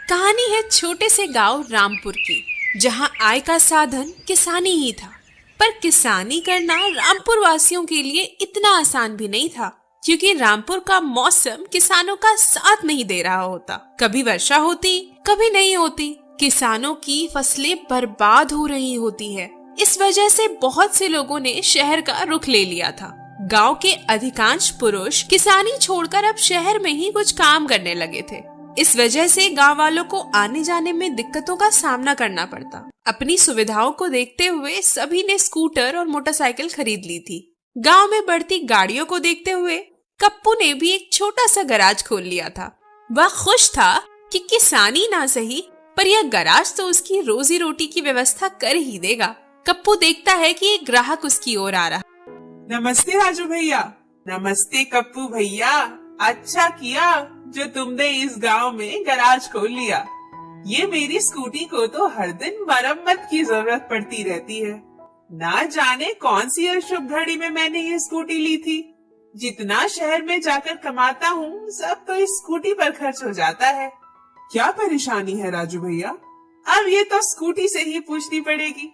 कहानी है छोटे से गांव रामपुर की, जहां आय का साधन किसानी ही था। पर किसानी करना रामपुर वासियों के लिए इतना आसान भी नहीं था, क्योंकि रामपुर का मौसम किसानों का साथ नहीं दे रहा होता। कभी वर्षा होती, कभी नहीं होती। किसानों की फसलें बर्बाद हो रही होती है। इस वजह से बहुत से लोगों ने शहर का रुख ले लिया था। गांव के अधिकांश पुरुष किसानी छोड़कर अब शहर में ही कुछ काम करने लगे थे। इस वजह से गांव वालों को आने जाने में दिक्कतों का सामना करना पड़ता। अपनी सुविधाओं को देखते हुए सभी ने स्कूटर और मोटरसाइकिल खरीद ली थी। गांव में बढ़ती गाड़ियों को देखते हुए कप्पू ने भी एक छोटा सा गैराज खोल लिया था। वह खुश था कि किसानी ना सही, पर यह गैराज तो उसकी रोजी रोटी की व्यवस्था कर ही देगा। कप्पू देखता है कि एक ग्राहक उसकी ओर आ रहा। नमस्ते राजू भैया। नमस्ते कप्पू भैया। अच्छा किया जो तुमने इस गांव में गैराज खोल लिया। ये मेरी स्कूटी को तो हर दिन मरम्मत की जरूरत पड़ती रहती है। ना जाने कौन सी अशुभ घड़ी में मैंने ये स्कूटी ली थी। जितना शहर में जाकर कमाता हूँ सब तो इस स्कूटी पर खर्च हो जाता है। क्या परेशानी है राजू भैया? अब ये तो स्कूटी से ही पूछनी पड़ेगी।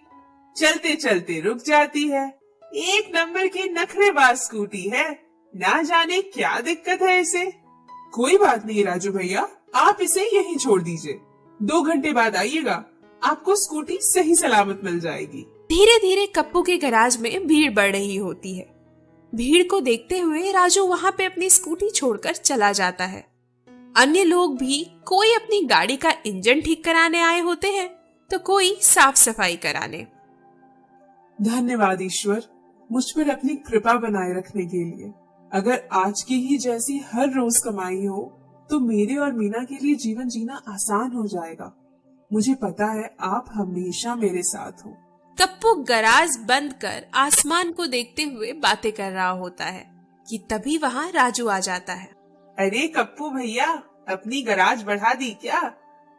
चलते चलते रुक जाती है। एक नंबर की नखरेबाज स्कूटी है। ना जाने क्या दिक्कत है इसे। कोई बात नहीं राजू भैया, आप इसे यहीं छोड़ दीजिए। 2 घंटे बाद आइएगा, आपको स्कूटी सही सलामत मिल जाएगी। धीरे धीरे कप्पू के गैराज में भीड़ बढ़ रही होती है। भीड़ को देखते हुए राजू वहाँ पे अपनी स्कूटी छोड़कर चला जाता है। अन्य लोग भी कोई अपनी गाड़ी का इंजन ठीक कराने आए होते हैं, तो कोई साफ सफाई कराने। धन्यवाद ईश्वर, मुझ पर अपनी कृपा बनाए रखने के लिए। अगर आज की ही जैसी हर रोज कमाई हो तो मेरे और मीना के लिए जीवन जीना आसान हो जाएगा। मुझे पता है आप हमेशा मेरे साथ हो। कप्पू गैराज बंद कर आसमान को देखते हुए बातें कर रहा होता है कि तभी वहाँ राजू आ जाता है। अरे कप्पू भैया, अपनी गैराज बढ़ा दी क्या?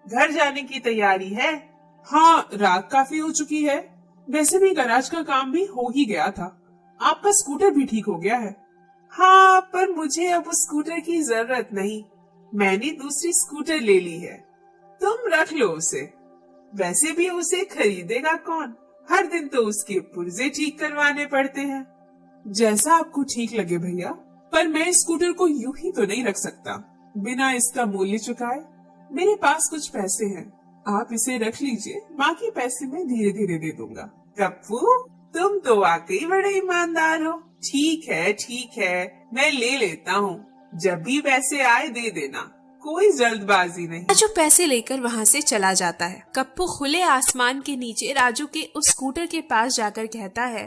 घर जाने की तैयारी है? हाँ, रात काफी हो चुकी है। वैसे भी गैराज का काम भी हो ही गया था। आपका स्कूटर भी ठीक हो गया है। हाँ, पर मुझे अब उस स्कूटर की जरूरत नहीं। मैंने दूसरी स्कूटर ले ली है। तुम रख लो उसे। वैसे भी उसे खरीदेगा कौन? हर दिन तो उसके पुर्जे ठीक करवाने पड़ते हैं। जैसा आपको ठीक लगे भैया, पर मैं इस स्कूटर को यूं ही तो नहीं रख सकता बिना इसका मूल्य चुकाए। मेरे पास कुछ पैसे हैं, आप इसे रख लीजिए, बाकी पैसे मैं धीरे धीरे दे दूंगा। कप्पू, तुम तो वाकई बड़े ईमानदार हो। ठीक है, मैं ले लेता हूँ। जब भी पैसे आए दे देना, कोई जल्दबाजी नहीं। राजू पैसे लेकर वहाँ से चला जाता है। कप्पू खुले आसमान के नीचे राजू के उस स्कूटर के पास जाकर कहता है,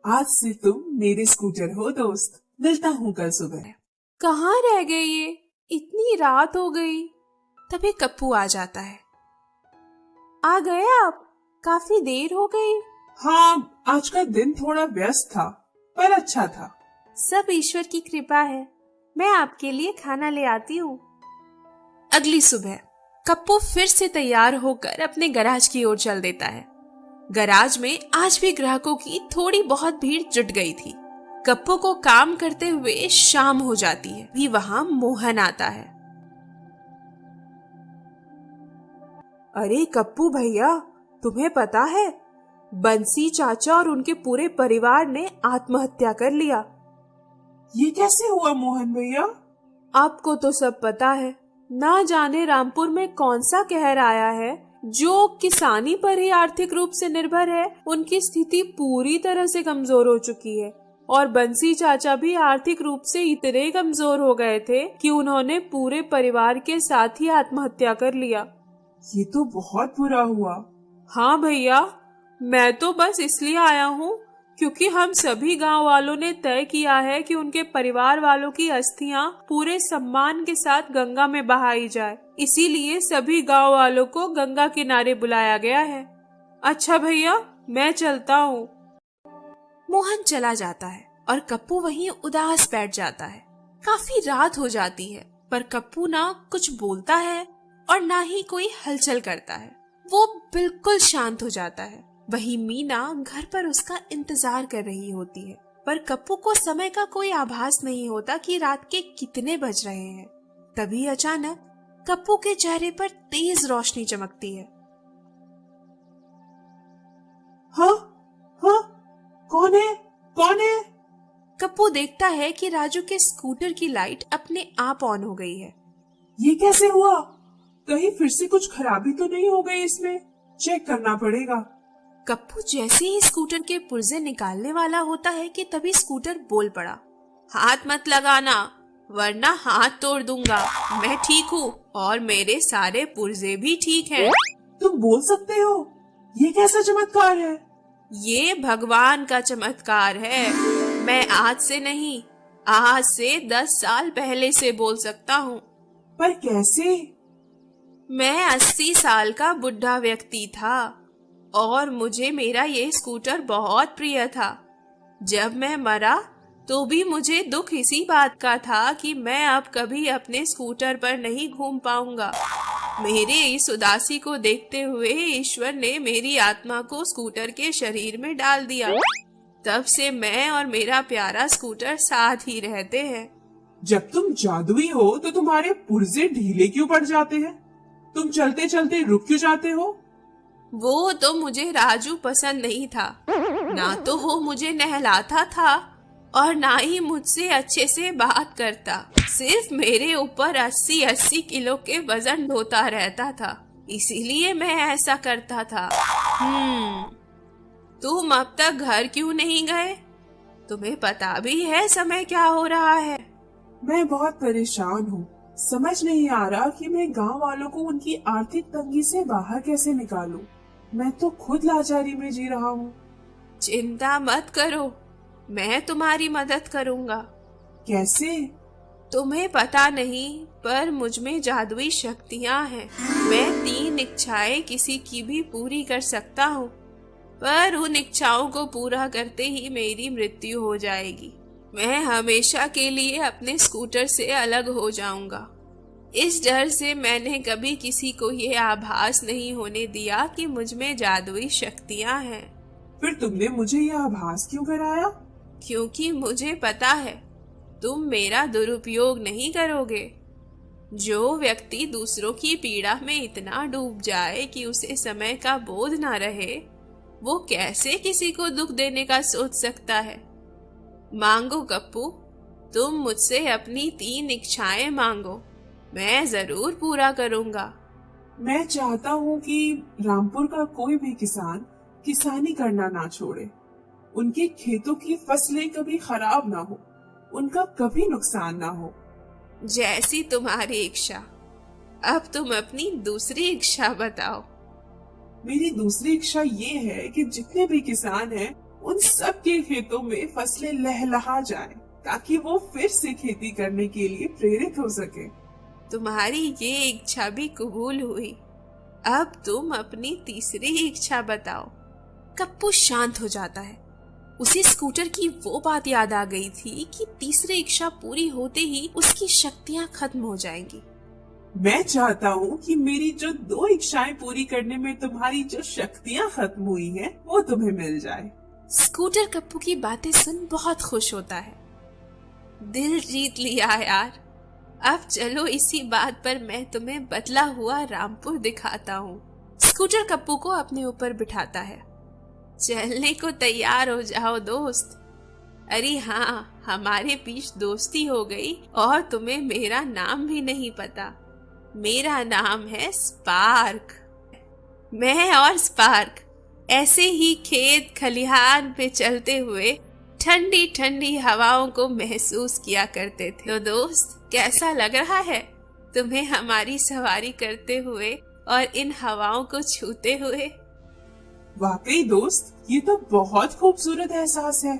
आज से तुम मेरे स्कूटर हो दोस्त। मिलता हूँ कल सुबह। कहाँ रह गए ये? इतनी रात हो गई। तभी कप्पू आ जाता है। आ गए आप? काफी देर हो गई। हाँ, आज का दिन थोड़ा व्यस्त था, पर अच्छा था। सब ईश्वर की कृपा है। मैं आपके लिए खाना ले आती हूँ। अगली सुबह कप्पू फिर से तैयार होकर अपने गैराज की ओर चल देता है। गैराज में आज भी ग्राहकों की थोड़ी बहुत भीड़ जुट गई थी। कप्पू को काम करते हुए शाम हो जाती है। भी वहाँ मोहन आता है। अरे कप्पू भैया, तुम्हें पता है बंसी चाचा और उनके पूरे परिवार ने आत्महत्या कर लिया। ये कैसे हुआ मोहन भैया? आपको तो सब पता है। ना जाने रामपुर में कौन सा कहर आया है। जो किसानी पर ही आर्थिक रूप से निर्भर है, उनकी स्थिति पूरी तरह से कमजोर हो चुकी है। और बंसी चाचा भी आर्थिक रूप से इतने कमजोर हो गए थे कि उन्होंने पूरे परिवार के साथ ही आत्महत्या कर लिया। ये तो बहुत बुरा हुआ। हाँ भैया, मैं तो बस इसलिए आया हूँ क्योंकि हम सभी गांव वालों ने तय किया है कि उनके परिवार वालों की अस्थियां पूरे सम्मान के साथ गंगा में बहाई जाए। इसीलिए सभी गांव वालों को गंगा किनारे बुलाया गया है। अच्छा भैया, मैं चलता हूँ। मोहन चला जाता है और कप्पू वहीं उदास बैठ जाता है। काफी रात हो जाती है, पर कप्पू ना कुछ बोलता है और ना ही कोई हलचल करता है। वो बिल्कुल शांत हो जाता है। वहीं मीना घर पर उसका इंतजार कर रही होती है, पर कप्पू को समय का कोई आभास नहीं होता कि रात के कितने बज रहे हैं। तभी अचानक कप्पू के चेहरे पर तेज रोशनी चमकती है। हाँ हाँ, कौन है, कौन है? कप्पू देखता है कि राजू के स्कूटर की लाइट अपने आप ऑन हो गई है। ये कैसे हुआ? कहीं फिर से कुछ खराबी तो नहीं हो गई इसमें? चेक करना पड़ेगा। कप्पू जैसे ही स्कूटर के पुर्जे निकालने वाला होता है कि तभी स्कूटर बोल पड़ा, हाथ मत लगाना वरना हाथ तोड़ दूंगा। मैं ठीक हूँ और मेरे सारे पुर्जे भी ठीक हैं। तुम बोल सकते हो? ये कैसा चमत्कार है? ये भगवान का चमत्कार है। मैं आज से नहीं, आज से 10 साल पहले से बोल सकता हूँ। पर कैसे? मैं 80 साल का बुढ़ा व्यक्ति था और मुझे मेरा ये स्कूटर बहुत प्रिय था। जब मैं मरा तो भी मुझे दुख इसी बात का था कि मैं अब कभी अपने स्कूटर पर नहीं घूम पाऊंगा। मेरे इस उदासी को देखते हुए ईश्वर ने मेरी आत्मा को स्कूटर के शरीर में डाल दिया। तब से मैं और मेरा प्यारा स्कूटर साथ ही रहते हैं। जब तुम जादुई हो तो तुम्हारे पुर्जे ढीले क्यों पड़ जाते हैं? तुम चलते चलते रुक क्यों जाते हो? वो तो मुझे राजू पसंद नहीं था। ना तो वो मुझे नहलाता था और ना ही मुझसे अच्छे से बात करता। सिर्फ मेरे ऊपर 80-80 किलो के वजन ढोता रहता था, इसीलिए मैं ऐसा करता था। तुम अब तक घर क्यों नहीं गए? तुम्हें पता भी है समय क्या हो रहा है? मैं बहुत परेशान हूँ। समझ नहीं आ रहा कि मैं गांव वालों को उनकी आर्थिक तंगी से बाहर कैसे निकालूं। मैं तो खुद लाचारी में जी रहा हूँ। चिंता मत करो, मैं तुम्हारी मदद करूँगा। कैसे? तुम्हें पता नहीं, पर मुझ में जादुई शक्तियाँ हैं। मैं 3 इच्छाएं किसी की भी पूरी कर सकता हूँ, पर उन इच्छाओं को पूरा करते ही मेरी मृत्यु हो जाएगी। मैं हमेशा के लिए अपने स्कूटर से अलग हो जाऊंगा। इस डर से मैंने कभी किसी को ये आभास नहीं होने दिया कि मुझ में जादुई शक्तियाँ हैं। फिर तुमने मुझे यह आभास क्यों कराया? क्योंकि मुझे पता है तुम मेरा दुरुपयोग नहीं करोगे। जो व्यक्ति दूसरों की पीड़ा में इतना डूब जाए कि उसे समय का बोध ना रहे, वो कैसे किसी को दुख देने का सोच सकता है? मांगो कप्पू, तुम मुझसे अपनी 3 इच्छाएं मांगो, मैं जरूर पूरा करूंगा। मैं चाहता हूँ कि रामपुर का कोई भी किसान किसानी करना ना छोड़े। उनके खेतों की फसलें कभी खराब ना हो, उनका कभी नुकसान ना हो। जैसी तुम्हारी इच्छा। अब तुम अपनी दूसरी इच्छा बताओ। मेरी दूसरी इच्छा ये है कि जितने भी किसान हैं, उन सब के खेतों में फसलें लहलहा जाएं, ताकि वो फिर से खेती करने के लिए प्रेरित हो सके। तुम्हारी ये इच्छा भी कबूल हुई। अब तुम अपनी तीसरी इच्छा बताओ। कप्पू शांत हो जाता है। उसे स्कूटर की वो बात याद आ गई थी कि तीसरी इच्छा पूरी होते ही उसकी शक्तियाँ खत्म हो जाएंगी। मैं चाहता हूँ कि मेरी जो 2 इच्छाएं पूरी करने में तुम्हारी जो शक्तियाँ खत्म हुई हैं, वो तुम्हें मिल जाए। स्कूटर कप्पू की बातें सुन बहुत खुश होता है। दिल जीत लिया यार। अब चलो इसी बात पर मैं तुम्हें बदला हुआ रामपुर दिखाता हूँ। स्कूटर कप्पू को अपने ऊपर बिठाता है। चलने को तैयार हो जाओ दोस्त। अरे हाँ, हमारे बीच दोस्ती हो गई और तुम्हें मेरा नाम भी नहीं पता। मेरा नाम है स्पार्क। मैं और स्पार्क ऐसे ही खेत खलिहान पे चलते हुए ठंडी ठंडी हवाओं को महसूस किया करते थे। तो दोस्त, कैसा लग रहा है तुम्हें हमारी सवारी करते हुए और इन हवाओं को छूते हुए? वाकई दोस्त, ये तो बहुत खूबसूरत एहसास है।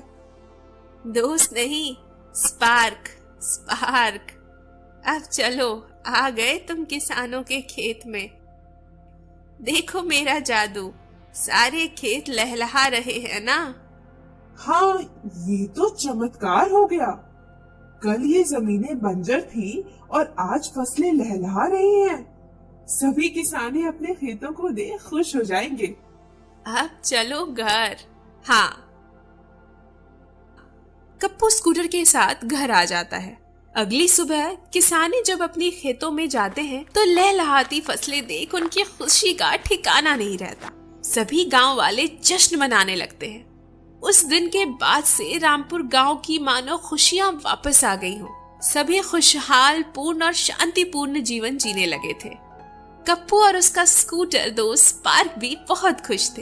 दोस्त नहीं, स्पार्क, स्पार्क। अब चलो, आ गए तुम किसानों के खेत में। देखो मेरा जादू, सारे खेत लहलहा रहे हैं ना? हाँ, ये तो चमत्कार हो गया। कल ये जमीनें बंजर थी और आज फसलें लहलहा रही हैं। सभी किसाने अपने खेतों को देख खुश हो जाएंगे। अब चलो घर। हाँ। कप्पू स्कूटर के साथ घर आ जाता है। अगली सुबह किसानी जब अपने खेतों में जाते हैं तो लहलहाती फसलें देख उनकी खुशी का ठिकाना नहीं रहता। सभी गांव वाले जश्न मनाने लगते हैं। उस दिन के बाद से रामपुर गांव की मानो खुशियां वापस आ गई हों। सभी खुशहाल, पूर्ण और शांतिपूर्ण जीवन जीने लगे थे। कप्पू और उसका स्कूटर दोस्त पार्क भी बहुत खुश थे।